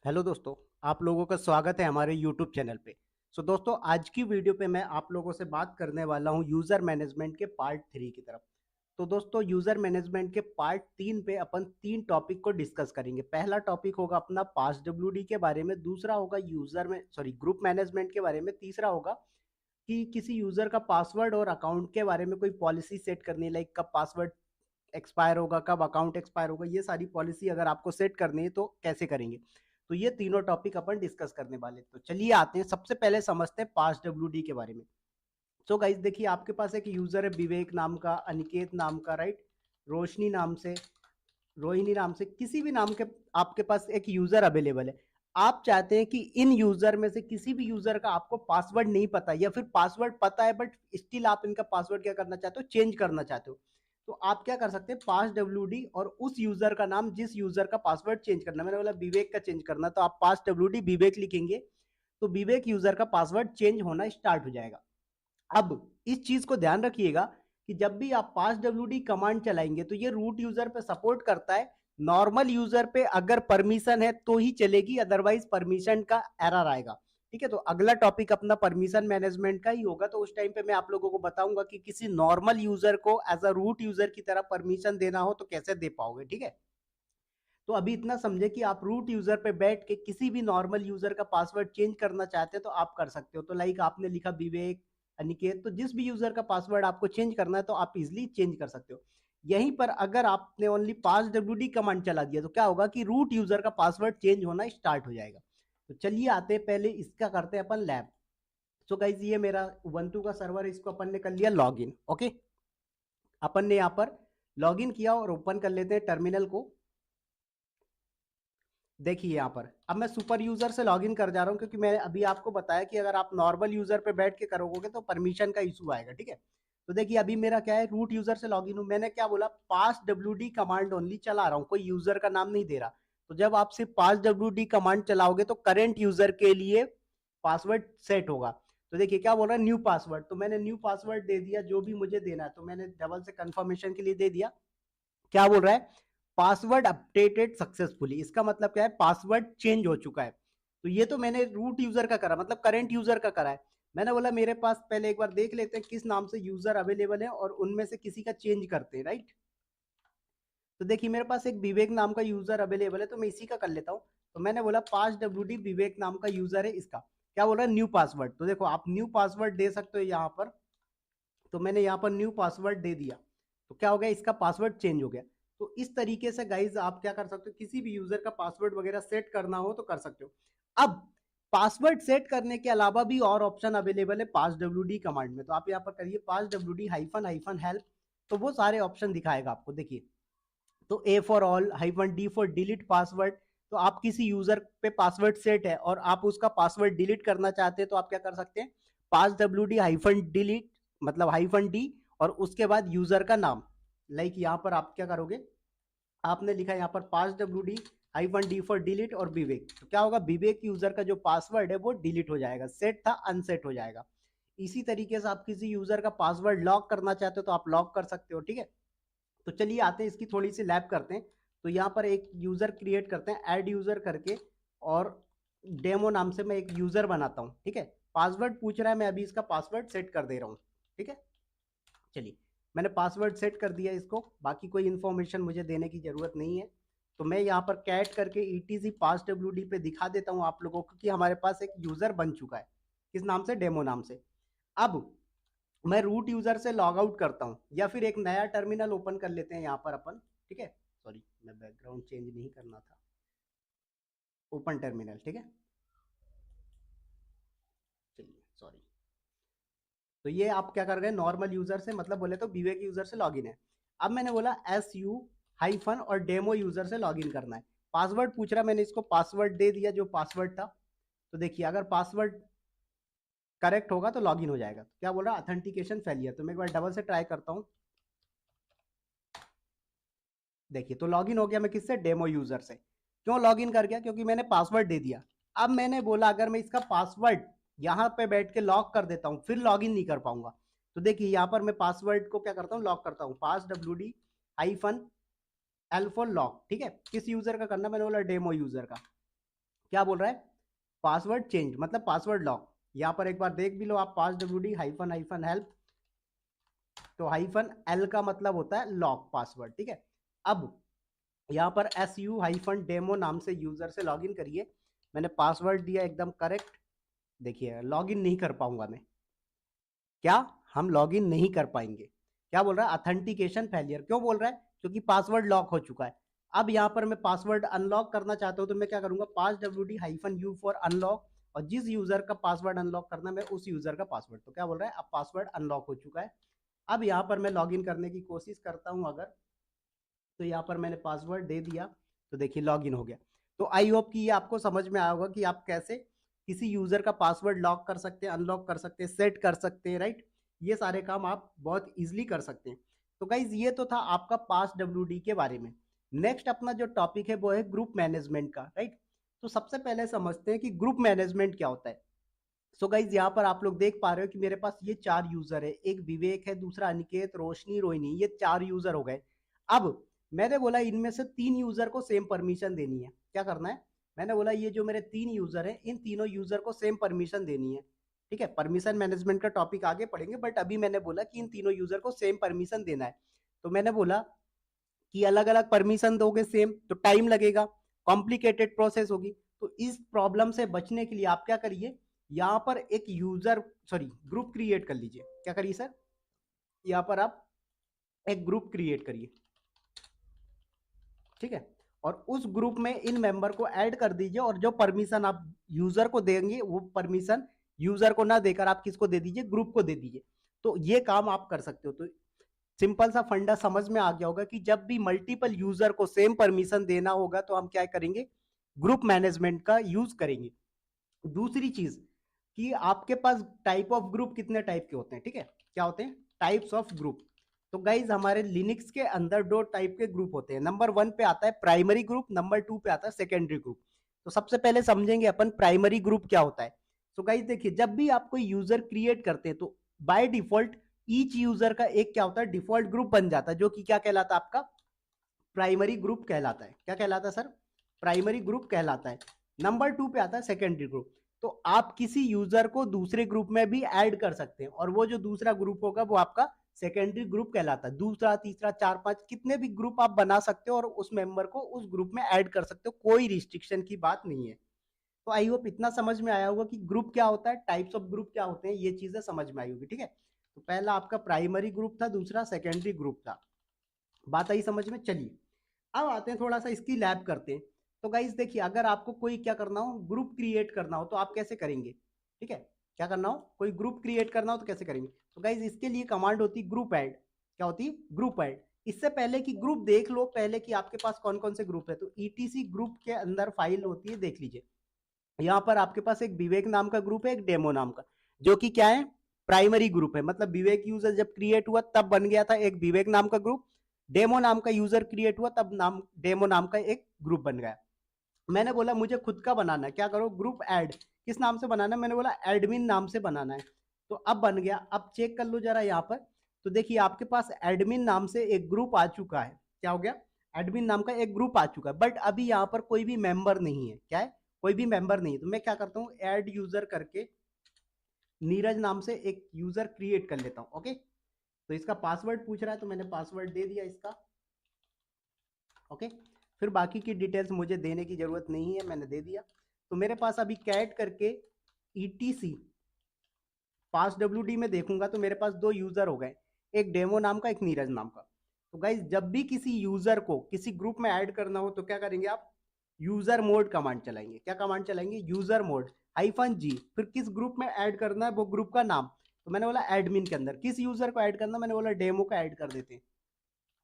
Hello दोस्तों, आप लोगों का स्वागत है हमारे यूट्यूब चैनल पे। दोस्तों, आज की वीडियो पे मैं आप लोगों से बात करने वाला हूँ यूज़र मैनेजमेंट के पार्ट 3 की तरफ। तो दोस्तों, यूज़र मैनेजमेंट के पार्ट 3 पे अपन 3 टॉपिक को डिस्कस करेंगे। पहला टॉपिक होगा अपना पास डब्ल्यूडी के बारे में, दूसरा होगा ग्रुप मैनेजमेंट के बारे में, तीसरा होगा कि किसी यूज़र का पासवर्ड और अकाउंट के बारे में कोई पॉलिसी सेट करनी है, लाइक कब पासवर्ड एक्सपायर होगा, कब अकाउंट एक्सपायर होगा, ये सारी पॉलिसी अगर आपको सेट करनी है तो कैसे करेंगे। तो ये तीनों टॉपिक अपन डिस्कस करने वाले। तो चलिए आते हैं, सबसे पहले समझते हैं पास डब्ल्यूडी के बारे में। सो गाइस, देखिए आपके पास एक यूजर है विवेक नाम का, अनिकेत नाम का, राइट, रोशनी नाम से, रोहिणी नाम से, किसी भी नाम के आपके पास एक यूजर अवेलेबल है। आप चाहते हैं कि इन यूजर में से किसी भी यूजर का आपको पासवर्ड नहीं पता, या फिर पासवर्ड पता है बट स्टिल आप इनका पासवर्ड क्या करना चाहते हो, चेंज करना चाहते हो। तो आप क्या कर सकते हैं, पास डब्ल्यूडी और उस यूजर का नाम जिस यूजर का पासवर्ड चेंज करना, मैंने बोला विवेक का चेंज करना, तो आप पास डब्ल्यूडी विवेक लिखेंगे तो विवेक यूजर का पासवर्ड चेंज होना स्टार्ट हो जाएगा। अब इस चीज को ध्यान रखिएगा कि जब भी आप पास डब्ल्यूडी कमांड चलाएंगे तो ये रूट यूजर पे सपोर्ट करता है। नॉर्मल यूजर पे अगर परमिशन है तो ही चलेगी, अदरवाइज परमिशन का एरर आएगा। ठीक है, तो अगला टॉपिक अपना परमिशन मैनेजमेंट का ही होगा। तो उस टाइम पे मैं आप लोगों को बताऊंगा कि किसी नॉर्मल यूजर को एज अ रूट यूजर की तरह परमिशन देना हो तो कैसे दे पाओगे। ठीक है, तो अभी इतना समझे कि आप रूट यूजर पे बैठ के किसी भी नॉर्मल यूजर का पासवर्ड चेंज करना चाहते हैं तो आप कर सकते हो। तो लाइक आपने लिखा विवेक, अनिकेत, तो जिस भी यूजर का पासवर्ड आपको चेंज करना है तो आप इजिली चेंज कर सकते हो। यहीं पर अगर आपने ओनली पास डब्ल्यूडी कमांड चला दिया तो क्या होगा कि रूट यूजर का पासवर्ड चेंज होना स्टार्ट हो जाएगा। तो चलिए आते हैं, पहले इसका करते हैं अपन लैब। सो गाइज, ये मेरा उबंटू का सर्वर है, इसको अपन ने कर लिया लॉगिन। ओके, अपन ने यहाँ पर लॉगिन किया और ओपन कर लेते हैं टर्मिनल को। देखिए यहाँ पर अब मैं सुपर यूजर से लॉगिन कर जा रहा हूँ, क्योंकि मैंने अभी आपको बताया कि अगर आप नॉर्मल यूजर पे बैठ के करोगे तो परमिशन का इशू आएगा। ठीक है, तो देखिए अभी मेरा क्या है, रूट यूजर से लॉगिन हूँ। मैंने क्या बोला, पास डब्ल्यूडी कमांड ओनली चला रहा हूँ, कोई यूजर का नाम नहीं दे रहा। तो जब आप सिर्फ पास डब्ल्यूडी कमांड चलाओगे तो करेंट यूजर के लिए पासवर्ड सेट होगा। तो देखिए क्या बोल रहा है, न्यू पासवर्ड, तो मैंने न्यू पासवर्ड दे दिया जो भी मुझे देना है। तो मैंने डबल से कंफर्मेशन के लिए दे दिया। क्या बोल रहा है, पासवर्ड अपडेटेड सक्सेसफुली, इसका मतलब क्या है, पासवर्ड चेंज हो चुका है। तो ये तो मैंने रूट यूजर का करा, मतलब करंट यूजर का करा है। मैंने बोला मेरे पास पहले एक बार देख लेते हैं किस नाम से यूजर अवेलेबल है और उनमें से किसी का चेंज करते हैं, राइट। तो देखिए मेरे पास एक विवेक नाम का यूजर अवेलेबल है, तो मैं इसी का कर लेता हूँ। तो मैंने बोला पास डब्ल्यूडी विवेक नाम का यूजर है, इसका क्या बोल रहा है, न्यू पासवर्ड। तो देखो आप न्यू पासवर्ड दे सकते हो यहाँ पर। तो मैंने यहाँ पर न्यू पासवर्ड दे दिया, तो क्या हो गया, इसका पासवर्ड चेंज हो गया। तो इस तरीके से गाइज आप क्या कर सकते हो, किसी भी यूजर का पासवर्ड वगैरह सेट करना हो तो कर सकते हो। अब पासवर्ड सेट करने के अलावा भी और ऑप्शन अवेलेबल है पास डब्ल्यूडी कमांड में। तो आप यहाँ पर करिए पास डब्ल्यूडी हाइफन हाइफन हेल्प, तो वो सारे ऑप्शन दिखाएगा आपको। देखिए, तो A for all, hyphen D for delete password. तो आप किसी यूजर पे पासवर्ड सेट है और आप उसका पासवर्ड डिलीट करना चाहते हैं तो आप क्या कर सकते हैं, पास डब्ल्यू डी हाइफन डिलीट, मतलब हाइफन डी और उसके बाद यूजर का नाम। लाइक यहाँ पर आप क्या करोगे, आपने लिखा यहाँ पर pass W D hyphen D for delete और विवेक। तो क्या होगा, विवेक यूजर का जो पासवर्ड है वो डिलीट हो जाएगा, सेट था अनसेट हो जाएगा। इसी तरीके से आप किसी यूजर का पासवर्ड लॉक करना चाहते हो तो आप लॉक कर सकते हो। ठीक है, तो चलिए आते हैं, इसकी थोड़ी सी लैब करते हैं। तो यहाँ पर एक यूजर क्रिएट करते हैं, ऐड यूजर करके, और डेमो नाम से मैं एक यूजर बनाता हूँ। ठीक है, पासवर्ड पूछ रहा है, मैं अभी इसका पासवर्ड सेट कर दे रहा हूँ। ठीक है, चलिए मैंने पासवर्ड सेट कर दिया इसको, बाकी कोई इन्फॉर्मेशन मुझे देने की जरूरत नहीं है। तो मैं यहाँ पर कैट करके ईटीसी पास डब्ल्यूडी पे दिखा देता हूँ आप लोगों को कि हमारे पास एक यूजर बन चुका है, किस नाम से, डेमो नाम से। अब मैं रूट यूजर से लॉग आउट करता हूँ, या फिर एक नया टर्मिनल ओपन कर लेते हैं यहाँ पर अपन। ठीक है, सॉरी मैं बैकग्राउंड चेंज नहीं करना था, ओपन टर्मिनल। ठीक है, चलिए सॉरी। तो ये आप क्या कर रहे हैं, नॉर्मल यूजर से, मतलब बोले तो विवेक यूजर से लॉगिन है। अब मैंने बोला एस यू हाइफन और डेमो यूजर से लॉगिन करना है। पासवर्ड पूछ रहा है, मैंने इसको पासवर्ड दे दिया जो पासवर्ड था। तो देखिए अगर पासवर्ड करेक्ट होगा तो लॉगिन हो जाएगा। तो क्या बोल रहा है, ऑथेंटिकेशन फेलियर। तो मैं एक बार डबल से ट्राई करता हूँ। देखिए तो लॉगिन हो गया, मैं किससे, डेमो यूजर से। क्यों लॉगिन कर गया, क्योंकि मैंने पासवर्ड दे दिया। अब मैंने बोला अगर मैं इसका पासवर्ड यहाँ पे बैठ के लॉक कर देता हूँ फिर लॉगिन नहीं कर पाऊंगा। तो देखिए यहाँ पर मैं पासवर्ड को क्या करता हूँ, लॉक करता हूँ, pass W D hyphen L for lock. ठीक है, किस यूजर का करना, मैंने बोला डेमो यूजर का। क्या बोल रहा है, पासवर्ड चेंज मतलब पासवर्ड लॉक। यहाँ पर एक बार देख भी लो आप, पास wd हाइफन हाइफन हेल्प, तो हाइफन एल का मतलब होता है लॉक पासवर्ड, ठीक है। अब यहाँ पर su हाइफन डेमो नाम से यूजर से लॉगिन करिए। मैंने पासवर्ड दिया एकदम करेक्ट। देखिए लॉगिन नहीं कर पाऊंगा मैं, क्या हम लॉगिन नहीं कर पाएंगे। क्या बोल रहा है, ऑथेंटिकेशन फेलियर। क्यों बोल रहा है, क्योंकि पासवर्ड लॉक हो चुका है। अब यहाँ पर मैं पासवर्ड अनलॉक करना चाहता हूँ, तो मैं क्या करूंगा, पास wd hyphen you for unlock, और जिस यूजर का पासवर्ड अनलॉक करना मैं उस यूजर का पासवर्ड। तो क्या बोल रहा है, अब पासवर्ड अनलॉक हो चुका है। अब यहाँ पर मैं लॉगिन करने की कोशिश करता हूँ अगर, तो यहाँ पर मैंने पासवर्ड दे दिया, तो देखिए लॉगिन हो गया। तो आई होप कि ये आपको समझ में आया होगा कि आप कैसे किसी यूजर का पासवर्ड लॉक कर सकते हैं, अनलॉक कर सकते हैं, सेट कर सकते हैं, राइट। ये सारे काम आप बहुत इजीली कर सकते हैं। तो गाइज ये तो था आपका पास WD के बारे में। नेक्स्ट अपना जो टॉपिक है वो है ग्रुप मैनेजमेंट का, राइट। तो सबसे पहले समझते हैं कि ग्रुप मैनेजमेंट क्या होता है। सो गाइज यहाँ पर आप लोग देख पा रहे हो कि मेरे पास ये 4 यूजर है, एक विवेक है, दूसरा अनिकेत, रोशनी, रोहिणी, ये 4 यूजर हो गए। अब मैंने बोला इनमें से 3 यूजर को सेम परमिशन देनी है। क्या करना है, मैंने बोला ये जो मेरे 3 यूजर है, इन तीनों यूजर को सेम परमिशन देनी है, ठीक है। परमिशन मैनेजमेंट का टॉपिक आगे पढ़ेंगे, बट अभी मैंने बोला कि इन तीनों यूजर को सेम परमिशन देना है। तो मैंने बोला कि अलग अलग परमिशन दोगे सेम तो टाइम लगेगा, कॉम्प्लिकेटेड प्रोसेस होगी। तो इस प्रॉब्लम से बचने के लिए आप क्या करिए, यहाँ पर एक यूजर सॉरी ग्रुप क्रिएट कर लीजिए। क्या करिए सर, यहाँ पर आप एक ग्रुप क्रिएट करिए, ठीक है। और उस ग्रुप में इन मेंबर को ऐड कर दीजिए, और जो परमिशन आप यूजर को देंगे वो परमिशन यूजर को ना देकर आप किसको दे दीजिए, ग्रुप को दे दीजिए। तो ये काम आप कर सकते हो। तो सिंपल सा फंडा समझ में आ गया होगा कि जब भी मल्टीपल यूजर को सेम परमिशन देना होगा तो हम क्या करेंगे, ग्रुप मैनेजमेंट का यूज करेंगे। दूसरी चीज कि आपके पास टाइप ऑफ ग्रुप कितने टाइप के होते हैं, ठीक है, क्या होते हैं, टाइप्स ऑफ ग्रुप। तो गाइज हमारे लिनक्स के अंदर 2 टाइप के ग्रुप होते हैं। नंबर 1 पे आता है प्राइमरी ग्रुप, नंबर 2 पे आता है सेकेंडरी ग्रुप। तो सबसे पहले समझेंगे अपन प्राइमरी ग्रुप क्या होता है। तो गाइज देखिए, जब भी आप कोई यूजर क्रिएट करते हैं तो बाय डिफॉल्ट ईच यूजर का एक क्या होता है, डिफॉल्ट ग्रुप बन जाता है, जो कि क्या कहलाता है, आपका प्राइमरी ग्रुप कहलाता है। क्या कहलाता है सर, प्राइमरी ग्रुप कहलाता है। नंबर 2 पे आता है सेकेंडरी ग्रुप। तो आप किसी यूजर को दूसरे ग्रुप में भी ऐड कर सकते हैं, और वो जो दूसरा ग्रुप होगा वो आपका सेकेंडरी ग्रुप कहलाता है। दूसरा, तीसरा, 4, 5 कितने भी ग्रुप आप बना सकते हो और उस मेंबर को उस ग्रुप में ऐड कर सकते हो, कोई रिस्ट्रिक्शन की बात नहीं है। तो आई होप इतना समझ में आया होगा कि ग्रुप क्या होता है, टाइप्स ऑफ ग्रुप क्या होते हैं, ये चीजें समझ में आई होगी, ठीक है। तो पहला आपका प्राइमरी ग्रुप था, दूसरा सेकेंडरी ग्रुप था। बात आई समझ में। चलिए अब आते हैं, थोड़ा सा इसकी लैब करते हैं। तो गाइस देखिए, अगर आपको कोई क्या करना हो, ग्रुप क्रिएट करना हो, तो आप कैसे करेंगे, ठीक है। क्या करना हो, कोई ग्रुप क्रिएट करना हो तो कैसे करेंगे। तो गाइस इसके लिए कमांड होती है ग्रुप ऐड। क्या होती है, ग्रुप ऐड। इससे पहले कि ग्रुप देख लो पहले कि आपके पास कौन कौन से ग्रुप है, तो ईटीसी ग्रुप के अंदर फाइल होती है, देख लीजिए। यहाँ पर आपके पास एक विवेक नाम का ग्रुप है, एक डेमो नाम का, जो कि क्या है, प्राइमरी ग्रुप है। मतलब विवेक यूजर जब क्रिएट हुआ तब बन गया था एक विवेक नाम का ग्रुप, डेमो नाम का यूजर क्रिएट हुआ तब नाम डेमो नाम का एक ग्रुप बन गया। मैंने बोला मुझे खुद का बनाना है, क्या करो, ग्रुप ऐड। किस नाम से बनाना है, मैंने बोला एडमिन नाम से बनाना है। तो अब बन गया। अब चेक कर लो जरा यहाँ पर, तो देखिए आपके पास एडमिन नाम से एक ग्रुप आ चुका है। क्या हो गया, एडमिन नाम का एक ग्रुप आ चुका है, बट अभी यहाँ पर कोई भी मेंबर नहीं है। क्या है, कोई भी मेंबर नहीं है। तो मैं क्या करता हूँ, ऐड यूजर करके नीरज नाम से एक यूजर क्रिएट कर लेता हूँ। ओके, तो इसका पासवर्ड पूछ रहा है, तो मैंने पासवर्ड दे दिया इसका। ओके, फिर बाकी की डिटेल्स मुझे देने की जरूरत नहीं है, मैंने दे दिया। तो मेरे पास अभी कैट करके ईटीसी पास WD में देखूंगा तो मेरे पास 2 यूजर हो गए, एक डेमो नाम का, एक नीरज नाम का। तो गाइज जब भी किसी यूजर को किसी ग्रुप में ऐड करना हो तो क्या करेंगे आप, यूजर मोड कमांड चलाएंगे। क्या कमांड चलाएंगे, यूजर मोड -G। फिर किस ग्रुप में ऐड करना है वो ग्रुप का नाम, तो मैंने बोला एडमिन के अंदर। किस यूजर को ऐड करना, मैंने बोला डेमो का ऐड कर देते हैं।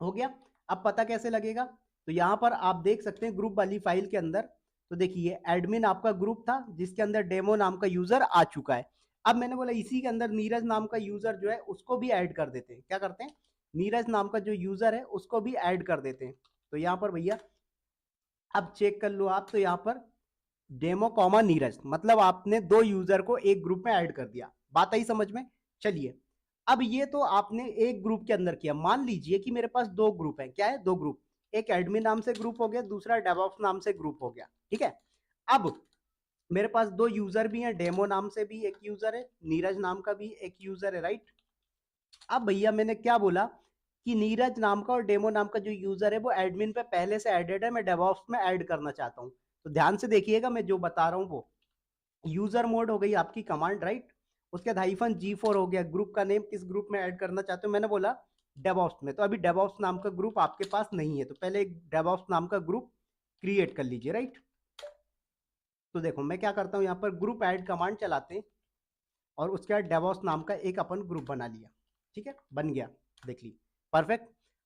हो गया। अब पता कैसे लगेगा, तो यहाँ पर आप देख सकते हैं ग्रुप वाली फाइल के अंदर, तो देखिए एडमिन आपका ग्रुप था जिसके अंदर डेमो नाम का यूजर आ चुका है। अब मैंने बोला इसी के अंदर नीरज नाम का यूजर जो है उसको भी ऐड कर देते हैं। क्या करते हैं, नीरज नाम का जो यूजर है उसको भी ऐड कर देते हैं। तो यहाँ पर भैया अब चेक कर लो आप, तो यहाँ पर डेमो कॉमा नीरज, मतलब आपने 2 यूजर को एक ग्रुप में ऐड कर दिया। बात आई समझ में। चलिए अब ये तो आपने एक ग्रुप के अंदर किया। मान लीजिए कि मेरे पास 2 ग्रुप है। क्या है, 2 ग्रुप, एक एडमिन नाम से ग्रुप हो गया, दूसरा डेवऑप्स नाम से ग्रुप हो गया, ठीक है। अब मेरे पास दो यूजर भी हैं, डेमो नाम से भी एक यूजर है, नीरज नाम का भी एक यूजर है, राइट। अब भैया मैंने क्या बोला कि नीरज नाम का और डेमो नाम का जो यूजर है वो एडमिन पे पहले से एडेड है, मैं डेवऑप्स में ऐड करना चाहता हूँ। तो ध्यान से देखिएगा मैं जो बता रहा हूँ वो यूजर मोड हो गई आपकी कमांड, राइट। उसके बाद -G4 हो गया, ग्रुप का नेम किस ग्रुप में ऐड करना चाहते हो, मैंने बोला डेवऑप्स में। तो अभी डेवऑप्स नाम का ग्रुप आपके पास नहीं है, तो पहले एक डेवऑप्स नाम का ग्रुप क्रिएट कर लीजिए, राइट। तो देखो मैं क्या करता हूँ, यहाँ पर ग्रुप ऐड कमांड चलाते हैं और उसके बाद डेवॉप्स नाम का एक अपन ग्रुप बना लिया, ठीक है, बन गया, देख ली, परफेक्ट।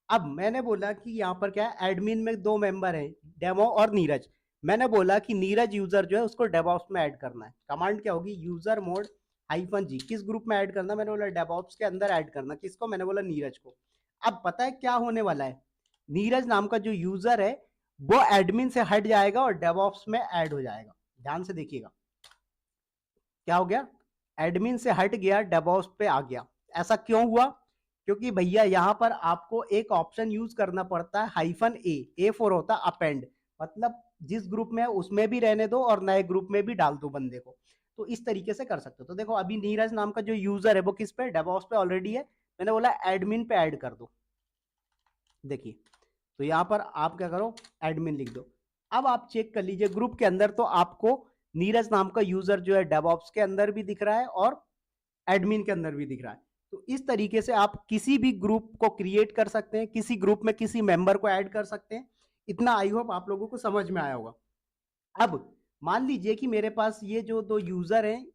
अब मैंने बोला कि यहाँ पर क्या है, एडमिन में दो मेंबर हैं, डेमो और नीरज। मैंने बोला कि नीरज यूजर जो है उसको डेवॉप्स में ऐड करना है। कमांड क्या होगी, यूजर मोड -G, किस ग्रुप में ऐड करना, मैंने बोला डेवॉप्स के अंदर ऐड करना, किसको, मैंने बोला नीरज को। अब पता है क्या होने वाला है, नीरज नाम का जो यूजर है वो एडमिन से हट जाएगा और डेवॉप्स में ऐड हो जाएगा। ध्यान से देखिएगा क्या हो गया, एडमिन से हट गया, डेवऑप्स पे आ गया। ऐसा क्यों हुआ, क्योंकि भैया यहाँ पर आपको एक ऑप्शन यूज करना पड़ता है -A फॉर होता है अपेंड, मतलब जिस ग्रुप में है उसमें भी रहने दो और नए ग्रुप में भी डाल दो बंदे को। तो इस तरीके से कर सकते हो। तो देखो अभी नीरज नाम का जो यूजर है वो किस पे, डेवऑप्स पे ऑलरेडी है, मैंने बोला एडमिन पे ऐड कर दो। देखिए तो यहाँ पर आप क्या करो, एडमिन लिख दो। अब आप चेक कर लीजिए ग्रुप के अंदर तो आपको नीरज नाम का यूजर जो है डेवऑप्स के अंदर भी दिख रहा है और एडमिन के अंदर भी दिख रहा है। तो इस तरीके से आप किसी भी ग्रुप को क्रिएट कर सकते हैं, किसी ग्रुप में किसी मेंबर को ऐड कर सकते हैं। इतना आई होप आप लोगों को समझ में आया होगा। अब मान लीजिए कि मेरे पास ये जो दो यूजर हैं,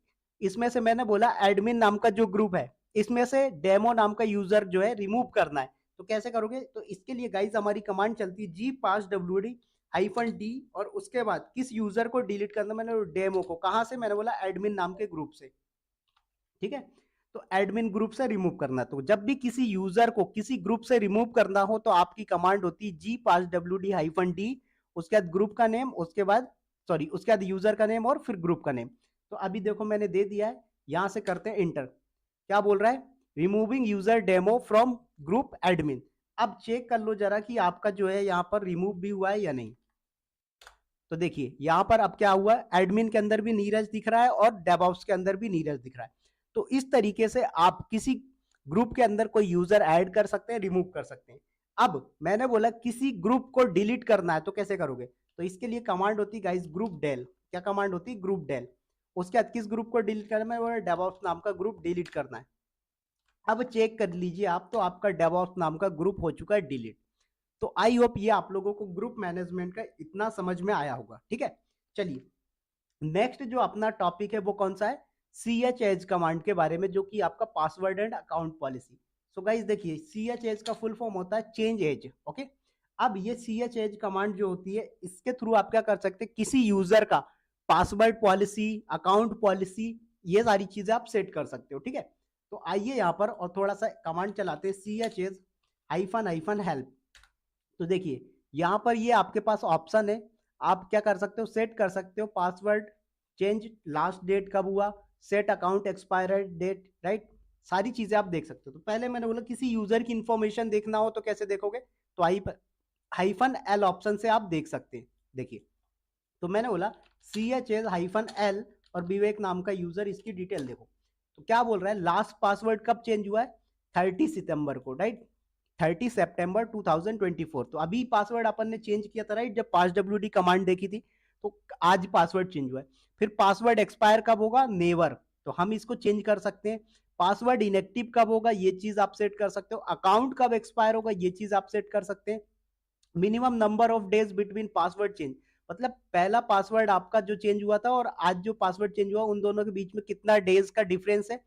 इसमें से मैंने बोला एडमिन नाम का जो ग्रुप है इसमें से डेमो नाम का यूजर जो है रिमूव करना है। तो कैसे करोगे, तो इसके लिए गाइज हमारी कमांड चलती है G-WD-D और उसके बाद किस यूजर को डिलीट करना, मैंने डेमो को, कहां से, मैंने बोला एडमिन नाम के ग्रुप से, ठीक है। तो एडमिन ग्रुप से रिमूव करना। तो जब भी किसी यूजर को किसी ग्रुप से रिमूव करना हो तो आपकी कमांड होती है G-WD-D, उसके बाद ग्रुप का नेम, उसके बाद सॉरी उसके बाद यूजर का नेम और फिर ग्रुप का नेम। तो अभी देखो मैंने दे दिया है, यहां से करते हैं इंटर। क्या बोल रहा है, removing user demo from group admin. अब चेक कर लो जरा कि आपका जो है यहाँ पर रिमूव भी हुआ है या नहीं। तो देखिए यहाँ पर अब क्या हुआ, एडमिन के अंदर भी नीरज दिख रहा है और डेवऑप्स के अंदर भी नीरज दिख रहा है। तो इस तरीके से आप किसी ग्रुप के अंदर कोई यूजर ऐड कर सकते हैं, रिमूव कर सकते हैं। अब मैंने बोला किसी ग्रुप को डिलीट करना है तो कैसे करोगे, तो इसके लिए कमांड होती है गाइस ग्रुप डेल। क्या कमांड होती है, ग्रुप डेल। उसके बाद किस ग्रुप को डिलीट करना है, वो डेवऑप्स नाम का ग्रुप डिलीट करना है। अब चेक कर लीजिए आप, तो आपका डेवऑप्स नाम का ग्रुप हो चुका है डिलीट। तो आई होप ये आप लोगों को ग्रुप मैनेजमेंट का इतना समझ में आया होगा, ठीक है। चलिए नेक्स्ट जो अपना टॉपिक है वो कौन सा है, CHH कमांड के बारे में, जो कि आपका password and account policy. So guys देखिए CHH का फुल फॉर्म होता है चेंज एज, ओके। अब ये CHH कमांड जो होती है इसके थ्रू आप क्या कर सकते हैं, किसी यूजर का पासवर्ड पॉलिसी, अकाउंट पॉलिसी, ये सारी चीजें आप सेट कर सकते हो, ठीक है। तो आइए यहाँ पर और थोड़ा सा कमांड चलाते हैं CHH-हेल्प। तो देखिए यहाँ पर ये आपके पास ऑप्शन है, आप क्या कर सकते हो, सेट कर सकते हो पासवर्ड, चेंज लास्ट डेट कब हुआ, set account expire date, right. सारी चीजें आप देख सकते हो। तो पहले मैंने बोला किसी यूजर की इंफॉर्मेशन देखना हो तो कैसे देखोगे, तो -L ऑप्शन से आप देख सकते हैं। देखिए तो मैंने बोला CHH-L और विवेक नाम का यूजर, इसकी डिटेल देखो। तो क्या बोल रहा है, लास्ट पासवर्ड कब चेंज हुआ है, 30 सितंबर को, राइट, 30 सितंबर 2024। तो अभी पासवर्ड अपन ने चेंज किया था, राइट, जब passwd कमांड देखी थी। तो आज पासवर्ड चेंज हुआ है। फिर पासवर्ड एक्सपायर कब होगा, नेवर, तो हम इसको चेंज कर सकते हैं। पासवर्ड इनएक्टिव कब होगा, ये चीज आप सेट कर सकते हो। अकाउंट कब एक्सपायर होगा, ये चीज आप सेट कर सकते हैं। Minimum number of days between password change, मतलब पहला पासवर्ड आपका जो चेंज हुआ था और आज जो पासवर्ड चेंज हुआ उन दोनों के बीच में कितना डेज का डिफरेंस है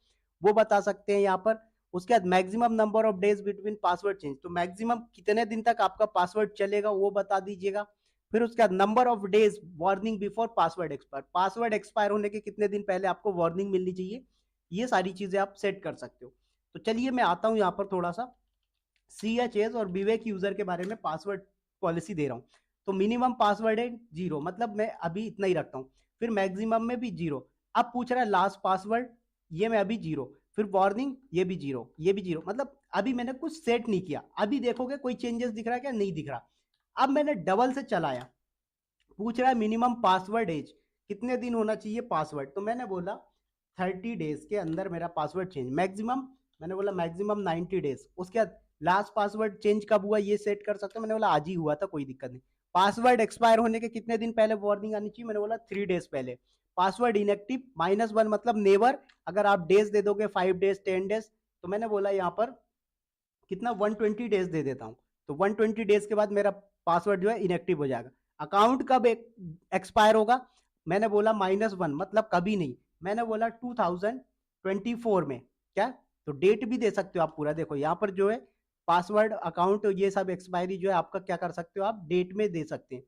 वो बता सकते हैं यहाँ पर। उसके बाद maximum number of days between password change, तो मैक्सिमम कितने दिन तक आपका पासवर्ड चलेगा वो बता दीजिएगा। फिर उसके बाद number of days warning before password expire, password expire होने के कितने दिन पहले आपको वार्निंग मिलनी चाहिए, ये सारी चीजें आप सेट कर सकते हो। तो चलिए मैं आता हूँ यहाँ पर थोड़ा सा CHH और विवेक यूजर के बारे में पासवर्ड पॉलिसी दे रहा हूँ। तो मिनिमम पासवर्ड है 0, मतलब मैं अभी इतना ही रखता हूँ। फिर मैक्सिमम में भी 0। अब पूछ रहा है लास्ट पासवर्ड, ये मैं अभी 0। फिर वार्निंग ये भी 0, ये भी 0, मतलब अभी मैंने कुछ सेट नहीं किया। अभी देखोगे कोई चेंजेस दिख रहा है क्या, नहीं दिख रहा। अब मैंने डबल से चलाया, पूछ रहा है मिनिमम पासवर्ड एज, कितने दिन होना चाहिए पासवर्ड, तो मैंने बोला 30 डेज के अंदर मेरा पासवर्ड चेंज, मैक्सिमम मैंने बोला मैक्सिमम 90 डेज। उसके बाद लास्ट पासवर्ड चेंज कब हुआ ये सेट कर सकते हो, मैंने बोला आज ही हुआ था, कोई दिक्कत नहीं। पासवर्ड एक्सपायर होने के कितने दिन पहले वार्निंग आनी चाहिए, मैंने बोला 3 डेज पहले। पासवर्ड इनएक्टिव -1 मतलब नेवर, अगर आप डेज दे दोगे 5 डेज 10 डेज, तो मैंने बोला यहाँ पर कितना 120 डेज दे देता हूँ, तो 120 डेज के बाद मेरा पासवर्ड जो है इनएक्टिव हो जाएगा। अकाउंट कब एक्सपायर होगा, मैंने बोला -1 मतलब कभी नहीं, मैंने बोला 2024 में। क्या, तो डेट भी दे सकते हो आप पूरा, देखो यहाँ पर जो है पासवर्ड अकाउंट ये सब एक्सपायरी जो है आपका क्या कर सकते हो आप डेट में दे सकते हैं।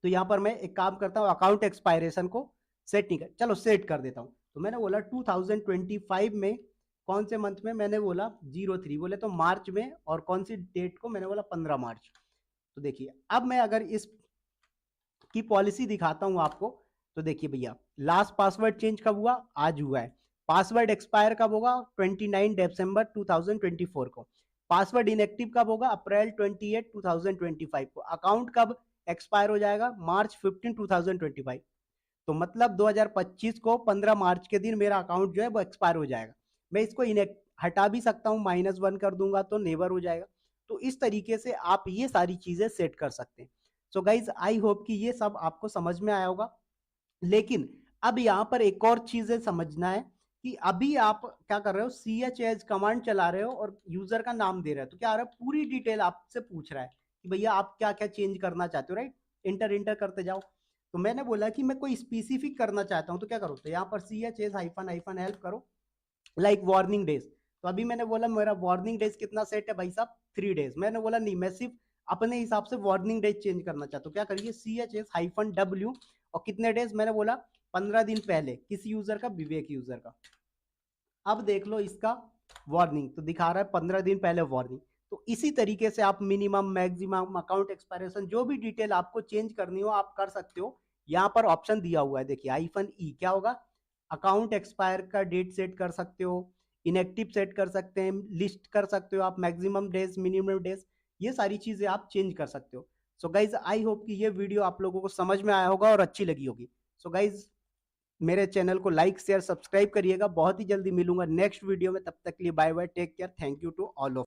तो यहाँ पर मैं एक काम करता हूँ, अकाउंट एक्सपायरेशन को सेट नहीं कर, चलो सेट कर देता हूँ। तो मैंने बोला 2025 में कौन से मंथ में, मैंने बोला 03 बोले तो मार्च में, और कौन सी डेट को, मैंने बोला 15 मार्च। तो देखिए अब मैं अगर इस की पॉलिसी दिखाता हूं आपको, तो देखिए भैया लास्ट पासवर्ड चेंज कब हुआ, आज हुआ है। पासवर्ड एक्सपायर कब होगा, 29 दिसंबर 2024 को। पासवर्ड इनएक्टिव कब होगा, अप्रैल 28 2025 को। अकाउंट कब एक्सपायर हो जाएगा, मार्च 15 2025। तो मतलब 2025 को 15 मार्च के दिन मेरा अकाउंट जो है वो एक्सपायर हो जाएगा। मैं इसको हटा भी सकता हूँ, -1 कर दूंगा तो नेवर हो जाएगा। तो इस तरीके से आप ये सारी चीजें सेट कर सकते हैं। सो गाइज आई होप कि ये सब आपको समझ में आया होगा। लेकिन अब यहाँ पर एक और चीजें समझना है कि अभी आप क्या कर रहे हो, chs कमांड चला रहे हो और यूजर का नाम दे रहे हो, तो क्या आ रहा है, पूरी डिटेल आपसे पूछ रहा है कि भैया आप क्या क्या चेंज करना चाहते हो, राइट। इंटर इंटर करते जाओ। तो मैंने बोला कि मैं कोई स्पेसिफिक करना चाहता हूँ, तो क्या करो, तो यहाँ पर chs -, हेल्प करो, लाइक वार्निंग डेज। तो अभी मैंने बोला मेरा वार्निंग डेज कितना सेट है भाई साहब, 3 डेज। मैंने बोला नहीं, मैं सिर्फ अपने हिसाब से वार्निंग डेज चेंज करना चाहता हूँ। क्या करिए, chs-w, और कितने डेज, मैंने बोला 15 दिन पहले, किस यूजर का, विवेक यूजर का। अब देख लो इसका वार्निंग, तो दिखा रहा है 15 दिन पहले वार्निंग। तो इसी तरीके से आप मिनिमम, मैक्सिमम, अकाउंट एक्सपायरेशन, जो भी डिटेल आपको चेंज करनी हो आप कर सकते हो। यहाँ पर ऑप्शन दिया हुआ है, देखिए -e क्या होगा, अकाउंट एक्सपायर का डेट सेट कर सकते हो, इनएक्टिव सेट कर सकते हैं, लिस्ट कर सकते हो आप, मैक्सिमम डेज, मिनिमम डेज, ये सारी चीजें आप चेंज कर सकते हो। सो गाइज आई होप कि ये वीडियो आप लोगों को समझ में आया होगा और अच्छी लगी होगी। सो गाइज मेरे चैनल को लाइक शेयर सब्सक्राइब करिएगा। बहुत ही जल्दी मिलूंगा नेक्स्ट वीडियो में, तब तक के लिए bye bye, take care, thank you to all of.